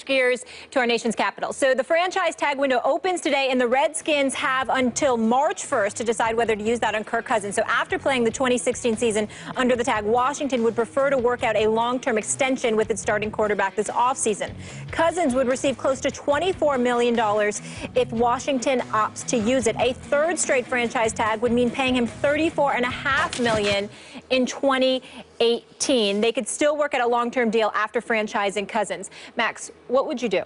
gears to our nation's capital. So the franchise tag window opens today, and the Redskins have until March 1st to decide whether to use that on Kirk Cousins. So after playing the 2016 season under the tag, Washington would prefer to work out a long-term extension with its starting quarterback this offseason. Cousins would receive close to $24 million if Washington opts to use it. A third straight franchise tag would mean paying him $34.5 million in 2018. They could still work at a long-term deal after franchising Cousins. Max, what would you do?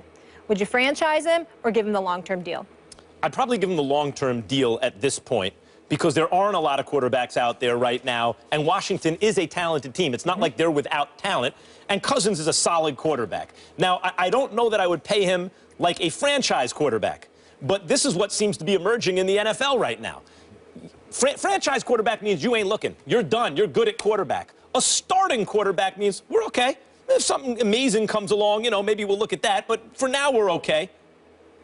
Would you franchise him or give him the long-term deal? I'd probably give him the long-term deal at this point because there aren't a lot of quarterbacks out there right now, and Washington is a talented team. It's not like they're without talent, and Cousins is a solid quarterback. Now, I don't know that I would pay him like a franchise quarterback, but this is what seems to be emerging in the NFL right now. Franchise quarterback means you ain't looking. You're done. You're good at quarterback. A starting quarterback means we're okay. If something amazing comes along, maybe we'll look at that. But for now, we're okay.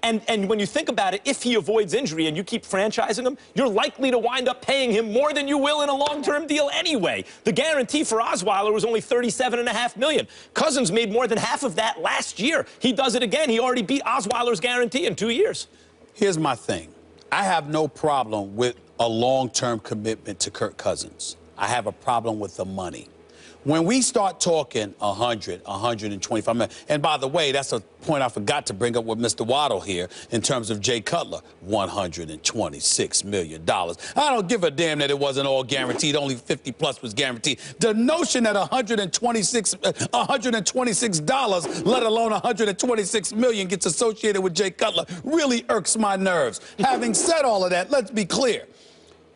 And when you think about it, if he avoids injury and you keep franchising him, you're likely to wind up paying him more than you will in a long-term deal anyway. The guarantee for Osweiler was only $37.5 million. Cousins made more than half of that last year. He does it again. He already beat Osweiler's guarantee in 2 years. Here's my thing. I have no problem with a long-term commitment to Kirk Cousins. I have a problem with the money. When we start talking 100, 125 million, and by the way, that's a point I forgot to bring up with Mr. Waddle here in terms of Jay Cutler, $126 million. I don't give a damn that it wasn't all guaranteed, only 50 plus was guaranteed. The notion that $126, let alone $126 million gets associated with Jay Cutler really irks my nerves. Having said all of that, let's be clear.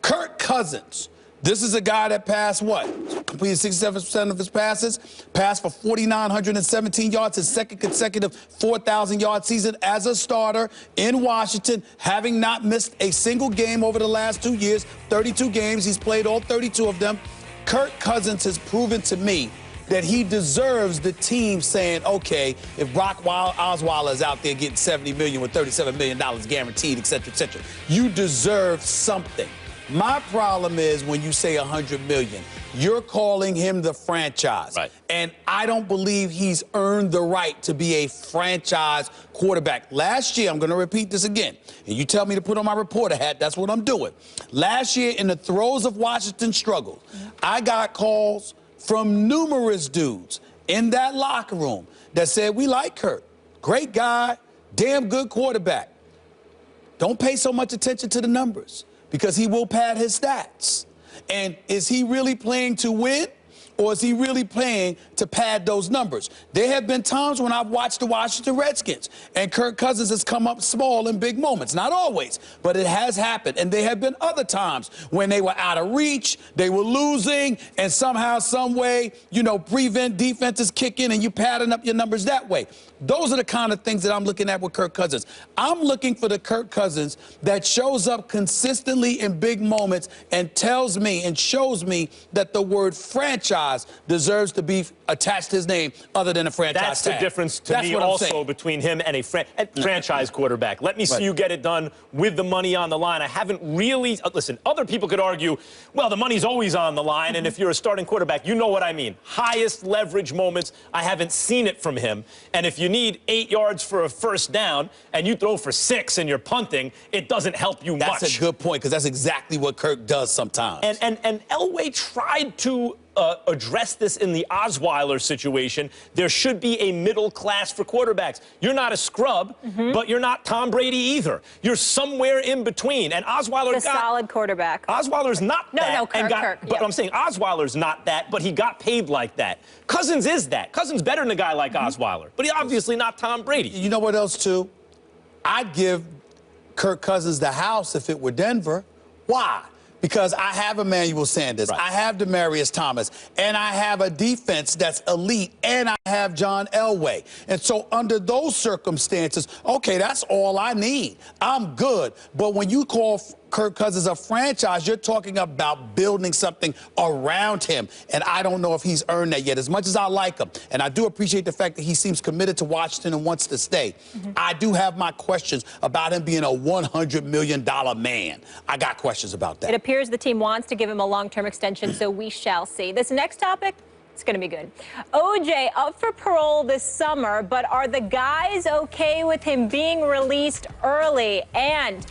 Kirk Cousins, this is a guy that passed what? Completed 67% of his passes, passed for 4,917 yards, his second consecutive 4,000-yard season as a starter in Washington, having not missed a single game over the last 2 years, 32 games. He's played all 32 of them. Kirk Cousins has proven to me that he deserves the team saying, okay, if Brock Osweiler is out there getting $70 million with $37 million guaranteed, et cetera, you deserve something. My problem is when you say $100 million, you're calling him the franchise. Right. And I don't believe he's earned the right to be a franchise quarterback. Last year, I'm going to repeat this again, and you tell me to put on my reporter hat, that's what I'm doing. Last year, in the throes of Washington's struggle, I got calls from numerous dudes in that locker room that said, we like Kirk. Great guy, damn good quarterback. Don't pay so much attention to the numbers, because he will pad his stats. And is he really playing to win, or is he really playing to pad those numbers? There have been times when I've watched the Washington Redskins, and Kirk Cousins has come up small in big moments. Not always, but it has happened. And there have been other times when they were out of reach, they were losing, and somehow, some way, prevent defenses kick in, and you padding up your numbers that way. Those are the kind of things that I'm looking at with Kirk Cousins. I'm looking for the Kirk Cousins that shows up consistently in big moments and tells me and shows me that the word franchise deserves to be attached to his name other than a franchise That's tag. the difference to me also between him and a franchise quarterback. Let me see you get it done with the money on the line. I haven't really, listen, other people could argue, well, the money's always on the line, and if you're a starting quarterback, you know what I mean. Highest leverage moments, I haven't seen it from him. And if you need 8 yards for a first down and you throw for 6 and you're punting, it doesn't help you much. That's a good point, because that's exactly what Kirk does sometimes. And Elway tried to address this in the Osweiler situation. There should be a middle class for quarterbacks. You're not a scrub, but you're not Tom Brady either. You're somewhere in between. And Osweiler got a solid quarterback. Osweiler's not that. No, Kirk. But I'm saying Osweiler's not that, but he got paid like that. Cousins is that. Cousins better than a guy like Osweiler, but he's obviously not Tom Brady. You know what else, too? I'd give Kirk Cousins the house if it were Denver. Why? Because I have Emmanuel Sanders, I have Demaryius Thomas, and I have a defense that's elite, and I have John Elway. And so under those circumstances, okay, that's all I need. I'm good. But when you call Kirk Cousins a franchise, you're talking about building something around him. And I don't know if he's earned that yet, as much as I like him. And I do appreciate the fact that he seems committed to Washington and wants to stay. I do have my questions about him being a $100 million man. I got questions about that. It appears the team wants to give him a long-term extension, so we shall see. This next topic, It's going to be good. OJ up for parole this summer, but are the guys okay with him being released early? And